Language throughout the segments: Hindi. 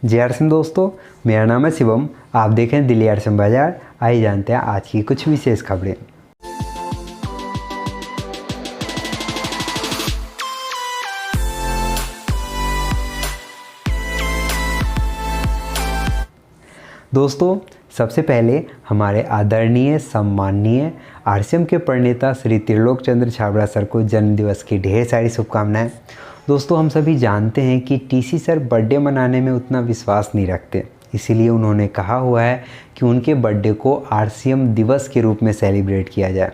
जय आर सिंह दोस्तों, मेरा नाम है शिवम। आप देख रहे हैं दिल्ली आर सिंह बाजार। आइए जानते हैं आज की कुछ विशेष खबरें। दोस्तों, सबसे पहले हमारे आदरणीय सम्माननीय आरसीएम के प्रणेता श्री त्रिलोक चंद्र छाबड़ा सर को जन्मदिवस की ढेर सारी शुभकामनाएं। दोस्तों, हम सभी जानते हैं कि टीसी सर बर्थडे मनाने में उतना विश्वास नहीं रखते, इसीलिए उन्होंने कहा हुआ है कि उनके बर्थडे को आरसीएम दिवस के रूप में सेलिब्रेट किया जाए।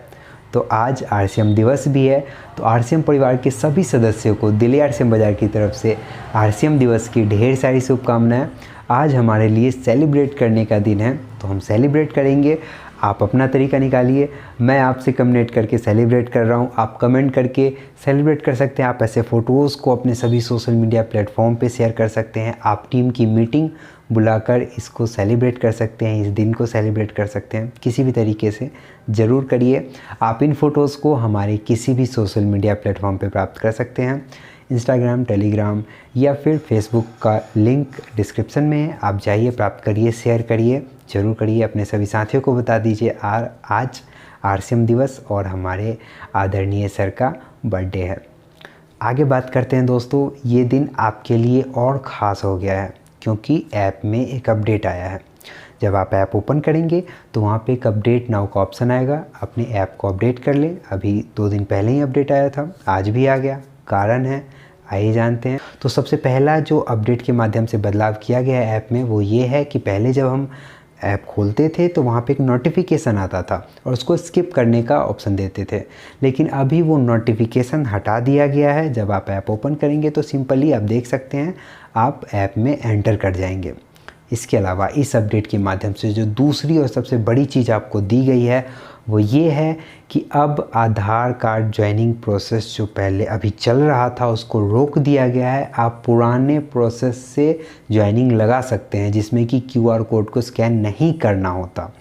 तो आज आरसीएम दिवस भी है, तो आरसीएम परिवार के सभी सदस्यों को दिल्ली आरसीएम बाजार की तरफ से आरसीएम दिवस की ढेर सारी शुभकामनाएं। आज हमारे लिए सेलिब्रेट करने का दिन है, तो हम सेलिब्रेट करेंगे। आप अपना तरीका निकालिए, मैं आपसे कम्युनिकेट करके सेलिब्रेट कर रहा हूँ, आप कमेंट करके सेलिब्रेट कर सकते हैं। आप ऐसे फ़ोटोज़ को अपने सभी सोशल मीडिया प्लेटफॉर्म पे शेयर कर सकते हैं। आप टीम की मीटिंग बुलाकर इसको सेलिब्रेट कर सकते हैं, इस दिन को सेलिब्रेट कर सकते हैं। किसी भी तरीके से ज़रूर करिए। आप इन फ़ोटोज़ को हमारे किसी भी सोशल मीडिया प्लेटफॉर्म पे प्राप्त कर सकते हैं, इंस्टाग्राम, टेलीग्राम या फिर फेसबुक का लिंक डिस्क्रिप्शन में है। आप जाइए, प्राप्त करिए, शेयर करिए, ज़रूर करिए। अपने सभी साथियों को बता दीजिए आज आरसीएम दिवस और हमारे आदरणीय सर का बर्थडे है। आगे बात करते हैं दोस्तों, ये दिन आपके लिए और ख़ास हो गया है क्योंकि ऐप में एक अपडेट आया है। जब आप ऐप ओपन करेंगे तो वहाँ पे एक अपडेट नाउ का ऑप्शन आएगा। अपने ऐप को अपडेट कर लें। अभी 2 दिन पहले ही अपडेट आया था, आज भी आ गया। कारण है, आइए जानते हैं। तो सबसे पहला जो अपडेट के माध्यम से बदलाव किया गया है ऐप में, वो ये है कि पहले जब हम ऐप खोलते थे तो वहाँ पे एक नोटिफिकेशन आता था और उसको स्किप करने का ऑप्शन देते थे, लेकिन अभी वो नोटिफिकेशन हटा दिया गया है। जब आप ऐप ओपन करेंगे तो सिंपली आप देख सकते हैं, आप ऐप में एंटर कर जाएंगे। इसके अलावा इस अपडेट के माध्यम से जो दूसरी और सबसे बड़ी चीज़ आपको दी गई है वो ये है कि अब आधार कार्ड ज्वाइनिंग प्रोसेस जो पहले अभी चल रहा था उसको रोक दिया गया है। आप पुराने प्रोसेस से ज्वाइनिंग लगा सकते हैं जिसमें कि क्यूआर कोड को स्कैन नहीं करना होता।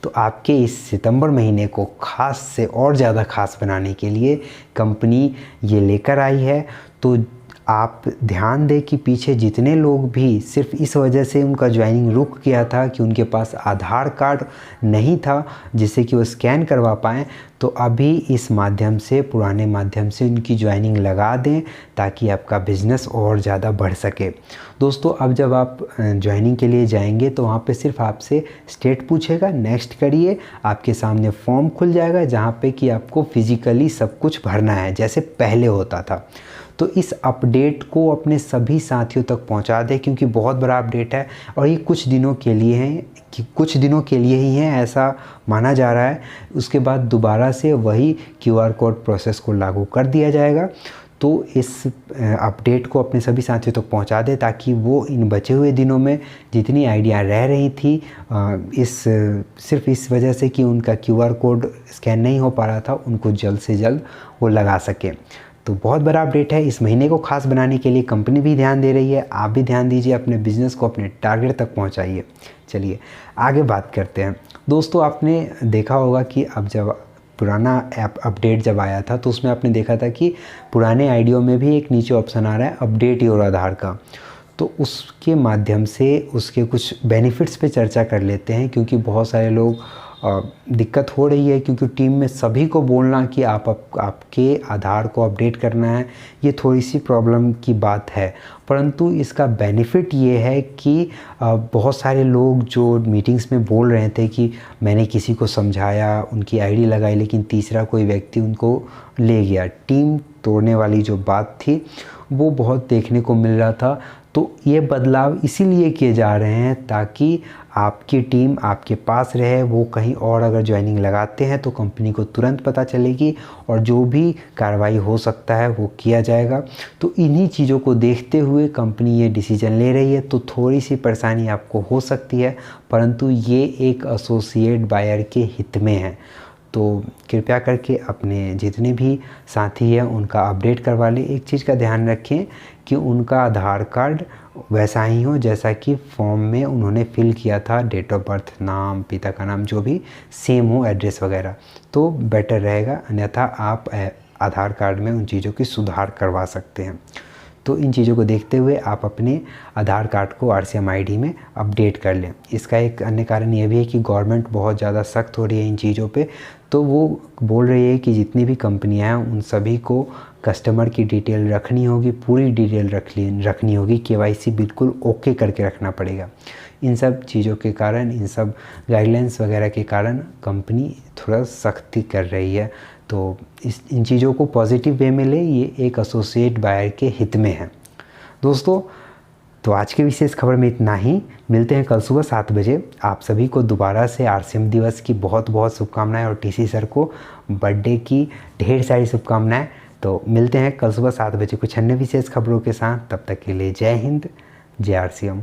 तो आपके इस सितंबर महीने को ख़ास से और ज़्यादा ख़ास बनाने के लिए कंपनी ये लेकर आई है। तो आप ध्यान दें कि पीछे जितने लोग भी सिर्फ इस वजह से उनका ज्वाइनिंग रुक गया था कि उनके पास आधार कार्ड नहीं था जिससे कि वो स्कैन करवा पाएँ, तो अभी इस माध्यम से, पुराने माध्यम से उनकी ज्वाइनिंग लगा दें ताकि आपका बिज़नेस और ज़्यादा बढ़ सके। दोस्तों, अब जब आप ज्वाइनिंग के लिए जाएंगे तो वहाँ पे सिर्फ आपसे स्टेट पूछेगा, नेक्स्ट करिए, आपके सामने फॉर्म खुल जाएगा जहाँ पे कि आपको फिज़िकली सब कुछ भरना है जैसे पहले होता था। तो इस अपडेट को अपने सभी साथियों तक पहुंचा दें क्योंकि बहुत बड़ा अपडेट है और ये कुछ दिनों के लिए है, कि कुछ दिनों के लिए ही है ऐसा माना जा रहा है। उसके बाद दोबारा से वही क्यूआर कोड प्रोसेस को लागू कर दिया जाएगा। तो इस अपडेट को अपने सभी साथियों तक पहुंचा दें ताकि वो इन बचे हुए दिनों में जितनी आइडिया रह रही थी सिर्फ इस वजह से कि उनका क्यूआर कोड स्कैन नहीं हो पा रहा था, उनको जल्द से जल्द वो लगा सकें। तो बहुत बड़ा अपडेट है। इस महीने को खास बनाने के लिए कंपनी भी ध्यान दे रही है, आप भी ध्यान दीजिए, अपने बिजनेस को अपने टारगेट तक पहुंचाइए। चलिए आगे बात करते हैं। दोस्तों, आपने देखा होगा कि अब जब पुराना ऐप अपडेट जब आया था तो उसमें आपने देखा था कि पुराने आईडियो में भी एक नीचे ऑप्शन आ रहा है अपडेट योर आधार का। तो उसके माध्यम से उसके कुछ बेनिफिट्स पे चर्चा कर लेते हैं क्योंकि बहुत सारे लोग दिक्कत हो रही है क्योंकि टीम में सभी को बोलना कि आपके आधार को अपडेट करना है, ये थोड़ी सी प्रॉब्लम की बात है। परंतु इसका बेनिफिट ये है कि बहुत सारे लोग जो मीटिंग्स में बोल रहे थे कि मैंने किसी को समझाया, उनकी आईडी लगाई, लेकिन तीसरा कोई व्यक्ति उनको ले गया, टीम तोड़ने वाली जो बात थी वो बहुत देखने को मिल रहा था। तो ये बदलाव इसीलिए किए जा रहे हैं ताकि आपकी टीम आपके पास रहे। वो कहीं और अगर ज्वाइनिंग लगाते हैं तो कंपनी को तुरंत पता चलेगी और जो भी कार्रवाई हो सकता है वो किया जाएगा। तो इन्हीं चीज़ों को देखते हुए कंपनी ये डिसीजन ले रही है। तो थोड़ी सी परेशानी आपको हो सकती है, परंतु ये एक एसोसिएट बायर के हित में है। तो कृपया करके अपने जितने भी साथी हैं उनका अपडेट करवा लें। एक चीज़ का ध्यान रखें कि उनका आधार कार्ड वैसा ही हो जैसा कि फॉर्म में उन्होंने फिल किया था, डेट ऑफ बर्थ, नाम, पिता का नाम जो भी सेम हो, एड्रेस वगैरह, तो बेटर रहेगा। अन्यथा आप आधार कार्ड में उन चीज़ों की सुधार करवा सकते हैं। तो इन चीज़ों को देखते हुए आप अपने आधार कार्ड को RCM ID में अपडेट कर लें। इसका एक अन्य कारण ये भी है कि गवर्नमेंट बहुत ज़्यादा सख्त हो रही है इन चीज़ों पे, तो वो बोल रही है कि जितनी भी कंपनियां हैं उन सभी को कस्टमर की डिटेल रखनी होगी, पूरी डिटेल रखनी होगी, KYC बिल्कुल ओके करके रखना पड़ेगा। इन सब चीज़ों के कारण, इन सब गाइडलाइंस वगैरह के कारण कंपनी थोड़ा सख्ती कर रही है। तो इन चीज़ों को पॉजिटिव वे में ले, ये एक एसोसिएट बायर के हित में है। दोस्तों, तो आज के विशेष खबर में इतना ही। मिलते हैं कल सुबह 7 बजे। आप सभी को दोबारा से RCM दिवस की बहुत बहुत शुभकामनाएं और TC सर को बर्थडे की ढेर सारी शुभकामनाएं। तो मिलते हैं कल सुबह 7 बजे कुछ अन्य विशेष खबरों के साथ। तब तक के लिए जय हिंद, जय RCM।